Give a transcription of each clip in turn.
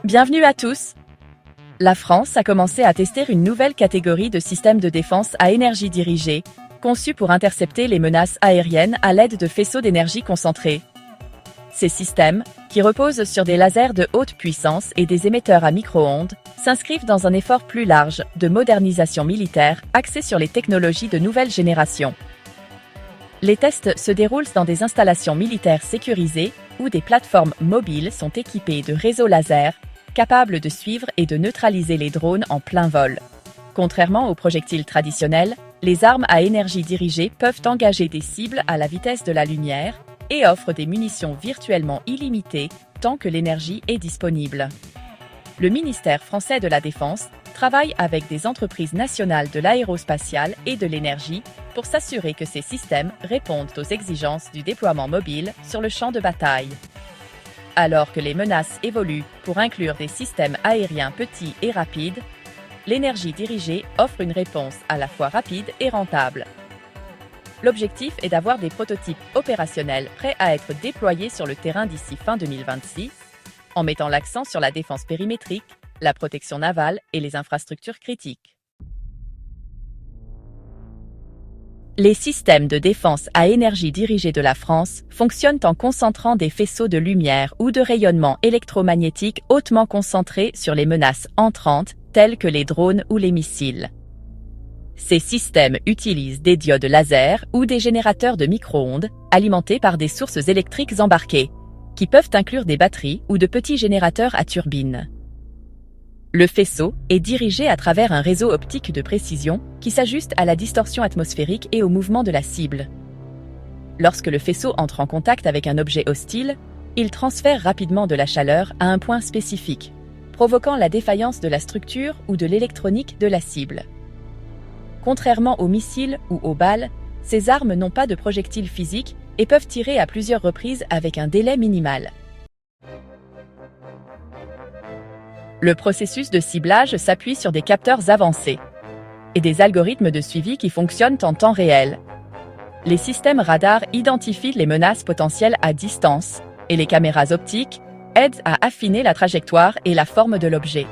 Bienvenue à tous! La France a commencé à tester une nouvelle catégorie de systèmes de défense à énergie dirigée, conçus pour intercepter les menaces aériennes à l'aide de faisceaux d'énergie concentrés. Ces systèmes, qui reposent sur des lasers de haute puissance et des émetteurs à micro-ondes, s'inscrivent dans un effort plus large de modernisation militaire axé sur les technologies de nouvelle génération. Les tests se déroulent dans des installations militaires sécurisées où des plateformes mobiles sont équipées de réseaux laser capables de suivre et de neutraliser les drones en plein vol. Contrairement aux projectiles traditionnels, les armes à énergie dirigée peuvent engager des cibles à la vitesse de la lumière et offrent des munitions virtuellement illimitées tant que l'énergie est disponible. Le ministère français de la Défense travaille avec des entreprises nationales de l'aérospatiale et de l'énergie pour s'assurer que ces systèmes répondent aux exigences du déploiement mobile sur le champ de bataille. Alors que les menaces évoluent pour inclure des systèmes aériens petits et rapides, l'énergie dirigée offre une réponse à la fois rapide et rentable. L'objectif est d'avoir des prototypes opérationnels prêts à être déployés sur le terrain d'ici fin 2026, en mettant l'accent sur la défense périmétrique, la protection navale et les infrastructures critiques. Les systèmes de défense à énergie dirigée de la France fonctionnent en concentrant des faisceaux de lumière ou de rayonnement électromagnétique hautement concentrés sur les menaces entrantes, telles que les drones ou les missiles. Ces systèmes utilisent des diodes laser ou des générateurs de micro-ondes alimentés par des sources électriques embarquées, qui peuvent inclure des batteries ou de petits générateurs à turbines. Le faisceau est dirigé à travers un réseau optique de précision qui s'ajuste à la distorsion atmosphérique et au mouvement de la cible. Lorsque le faisceau entre en contact avec un objet hostile, il transfère rapidement de la chaleur à un point spécifique, provoquant la défaillance de la structure ou de l'électronique de la cible. Contrairement aux missiles ou aux balles, ces armes n'ont pas de projectiles physiques et peuvent tirer à plusieurs reprises avec un délai minimal. Le processus de ciblage s'appuie sur des capteurs avancés et des algorithmes de suivi qui fonctionnent en temps réel. Les systèmes radars identifient les menaces potentielles à distance et les caméras optiques aident à affiner la trajectoire et la forme de l'objet.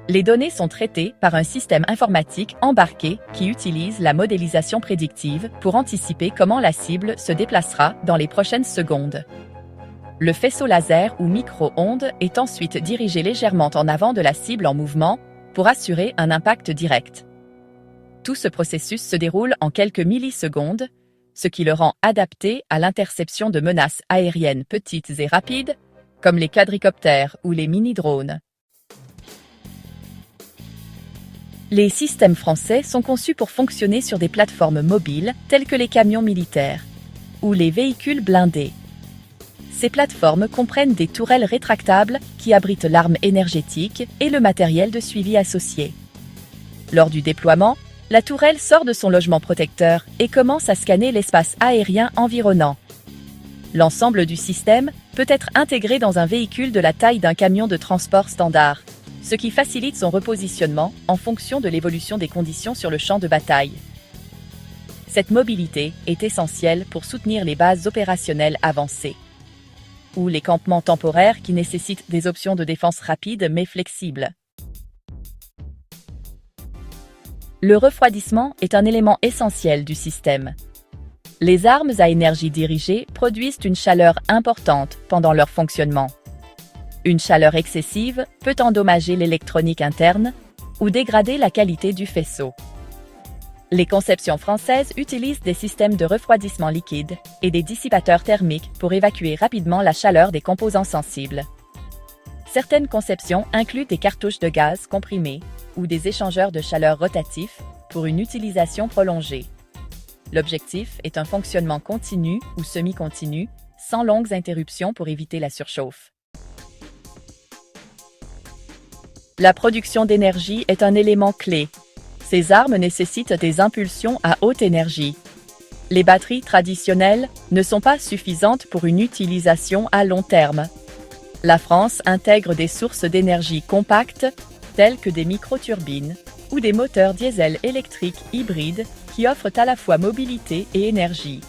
Les données sont traitées par un système informatique embarqué qui utilise la modélisation prédictive pour anticiper comment la cible se déplacera dans les prochaines secondes. Le faisceau laser ou micro-ondes est ensuite dirigé légèrement en avant de la cible en mouvement pour assurer un impact direct. Tout ce processus se déroule en quelques millisecondes, ce qui le rend adapté à l'interception de menaces aériennes petites et rapides, comme les quadricoptères ou les mini-drones. Les systèmes français sont conçus pour fonctionner sur des plateformes mobiles telles que les camions militaires ou les véhicules blindés. Ces plateformes comprennent des tourelles rétractables qui abritent l'arme énergétique et le matériel de suivi associé. Lors du déploiement, la tourelle sort de son logement protecteur et commence à scanner l'espace aérien environnant. L'ensemble du système peut être intégré dans un véhicule de la taille d'un camion de transport standard, ce qui facilite son repositionnement en fonction de l'évolution des conditions sur le champ de bataille. Cette mobilité est essentielle pour soutenir les bases opérationnelles avancées ou les campements temporaires qui nécessitent des options de défense rapides mais flexibles. Le refroidissement est un élément essentiel du système. Les armes à énergie dirigée produisent une chaleur importante pendant leur fonctionnement. Une chaleur excessive peut endommager l'électronique interne ou dégrader la qualité du faisceau. Les conceptions françaises utilisent des systèmes de refroidissement liquide et des dissipateurs thermiques pour évacuer rapidement la chaleur des composants sensibles. Certaines conceptions incluent des cartouches de gaz comprimés ou des échangeurs de chaleur rotatifs pour une utilisation prolongée. L'objectif est un fonctionnement continu ou semi-continu, sans longues interruptions pour éviter la surchauffe. La production d'énergie est un élément clé. Ces armes nécessitent des impulsions à haute énergie. Les batteries traditionnelles ne sont pas suffisantes pour une utilisation à long terme. La France intègre des sources d'énergie compactes, telles que des microturbines ou des moteurs diesel électriques hybrides qui offrent à la fois mobilité et énergie.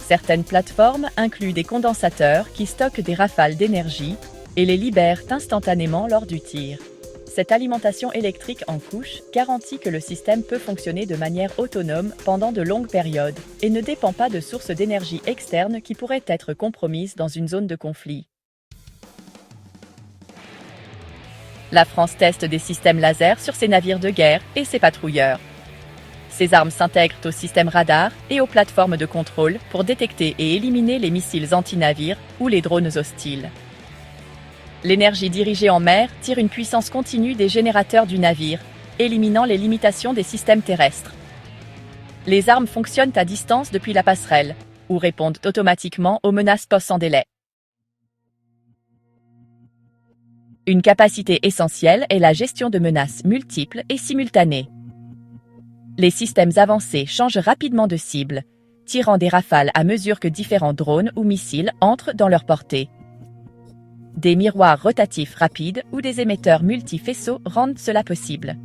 Certaines plateformes incluent des condensateurs qui stockent des rafales d'énergie et les libère instantanément lors du tir. Cette alimentation électrique en couche garantit que le système peut fonctionner de manière autonome pendant de longues périodes et ne dépend pas de sources d'énergie externes qui pourraient être compromises dans une zone de conflit. La France teste des systèmes laser sur ses navires de guerre et ses patrouilleurs. Ces armes s'intègrent au système radar et aux plateformes de contrôle pour détecter et éliminer les missiles anti-navires ou les drones hostiles. L'énergie dirigée en mer tire une puissance continue des générateurs du navire, éliminant les limitations des systèmes terrestres. Les armes fonctionnent à distance depuis la passerelle, ou répondent automatiquement aux menaces post sans délai. Une capacité essentielle est la gestion de menaces multiples et simultanées. Les systèmes avancés changent rapidement de cible, tirant des rafales à mesure que différents drones ou missiles entrent dans leur portée. Des miroirs rotatifs rapides ou des émetteurs multi-faisceaux rendent cela possible.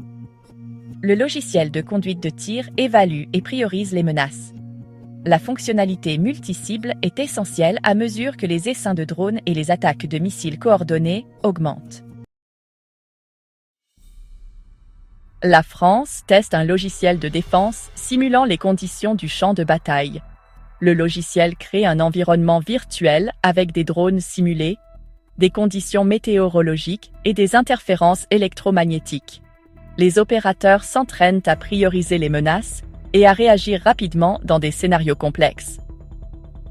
Le logiciel de conduite de tir évalue et priorise les menaces. La fonctionnalité multi-cible est essentielle à mesure que les essaims de drones et les attaques de missiles coordonnés augmentent. La France teste un logiciel de défense simulant les conditions du champ de bataille. Le logiciel crée un environnement virtuel avec des drones simulés, des conditions météorologiques et des interférences électromagnétiques. Les opérateurs s'entraînent à prioriser les menaces et à réagir rapidement dans des scénarios complexes.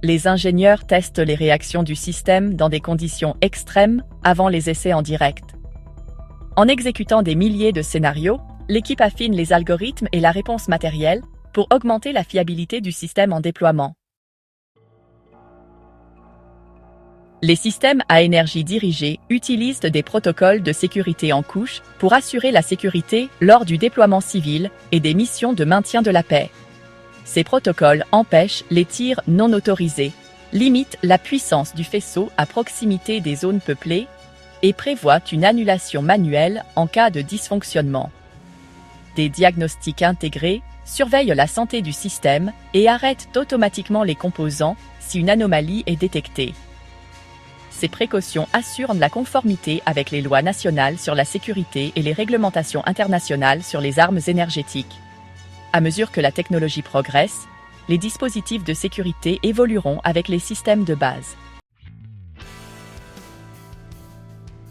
Les ingénieurs testent les réactions du système dans des conditions extrêmes avant les essais en direct. En exécutant des milliers de scénarios, l'équipe affine les algorithmes et la réponse matérielle pour augmenter la fiabilité du système en déploiement. Les systèmes à énergie dirigée utilisent des protocoles de sécurité en couche pour assurer la sécurité lors du déploiement civil et des missions de maintien de la paix. Ces protocoles empêchent les tirs non autorisés, limitent la puissance du faisceau à proximité des zones peuplées et prévoient une annulation manuelle en cas de dysfonctionnement. Des diagnostics intégrés surveillent la santé du système et arrêtent automatiquement les composants si une anomalie est détectée. Ces précautions assurent la conformité avec les lois nationales sur la sécurité et les réglementations internationales sur les armes énergétiques. À mesure que la technologie progresse, les dispositifs de sécurité évolueront avec les systèmes de base.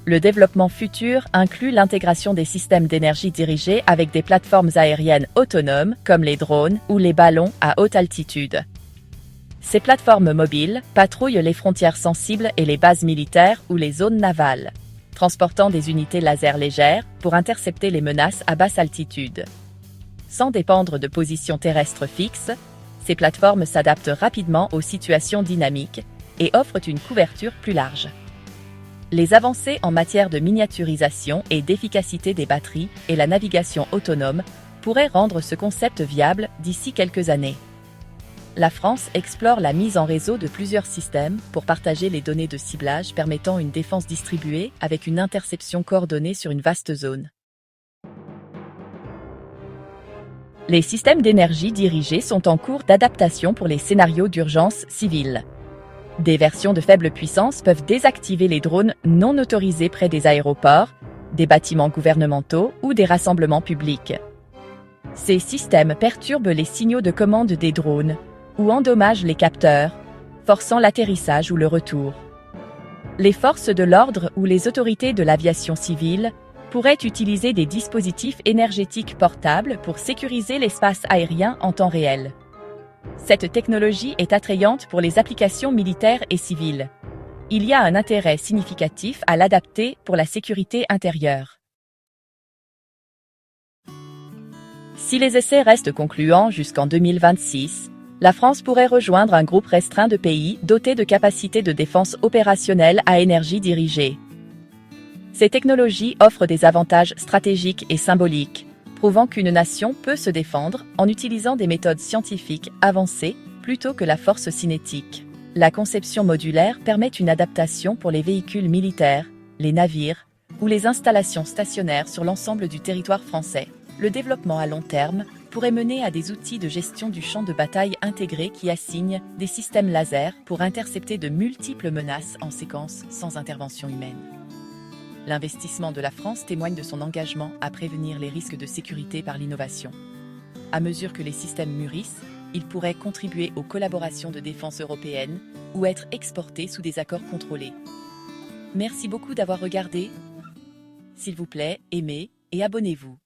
Le développement futur inclut l'intégration des systèmes d'énergie dirigés avec des plateformes aériennes autonomes comme les drones ou les ballons à haute altitude. Ces plateformes mobiles patrouillent les frontières sensibles et les bases militaires ou les zones navales, transportant des unités laser légères pour intercepter les menaces à basse altitude. Sans dépendre de positions terrestres fixes, ces plateformes s'adaptent rapidement aux situations dynamiques et offrent une couverture plus large. Les avancées en matière de miniaturisation et d'efficacité des batteries et la navigation autonome pourraient rendre ce concept viable d'ici quelques années. La France explore la mise en réseau de plusieurs systèmes pour partager les données de ciblage permettant une défense distribuée avec une interception coordonnée sur une vaste zone. Les systèmes d'énergie dirigés sont en cours d'adaptation pour les scénarios d'urgence civile. Des versions de faible puissance peuvent désactiver les drones non autorisés près des aéroports, des bâtiments gouvernementaux ou des rassemblements publics. Ces systèmes perturbent les signaux de commande des drones ou endommagent les capteurs, forçant l'atterrissage ou le retour. Les forces de l'ordre ou les autorités de l'aviation civile pourraient utiliser des dispositifs énergétiques portables pour sécuriser l'espace aérien en temps réel. Cette technologie est attrayante pour les applications militaires et civiles. Il y a un intérêt significatif à l'adapter pour la sécurité intérieure. Si les essais restent concluants jusqu'en 2026, la France pourrait rejoindre un groupe restreint de pays dotés de capacités de défense opérationnelle à énergie dirigée. Ces technologies offrent des avantages stratégiques et symboliques, prouvant qu'une nation peut se défendre en utilisant des méthodes scientifiques avancées plutôt que la force cinétique. La conception modulaire permet une adaptation pour les véhicules militaires, les navires ou les installations stationnaires sur l'ensemble du territoire français. Le développement à long terme pourrait mener à des outils de gestion du champ de bataille intégrés qui assignent des systèmes laser pour intercepter de multiples menaces en séquence sans intervention humaine. L'investissement de la France témoigne de son engagement à prévenir les risques de sécurité par l'innovation. À mesure que les systèmes mûrissent, ils pourraient contribuer aux collaborations de défense européennes ou être exportés sous des accords contrôlés. Merci beaucoup d'avoir regardé. S'il vous plaît, aimez et abonnez-vous.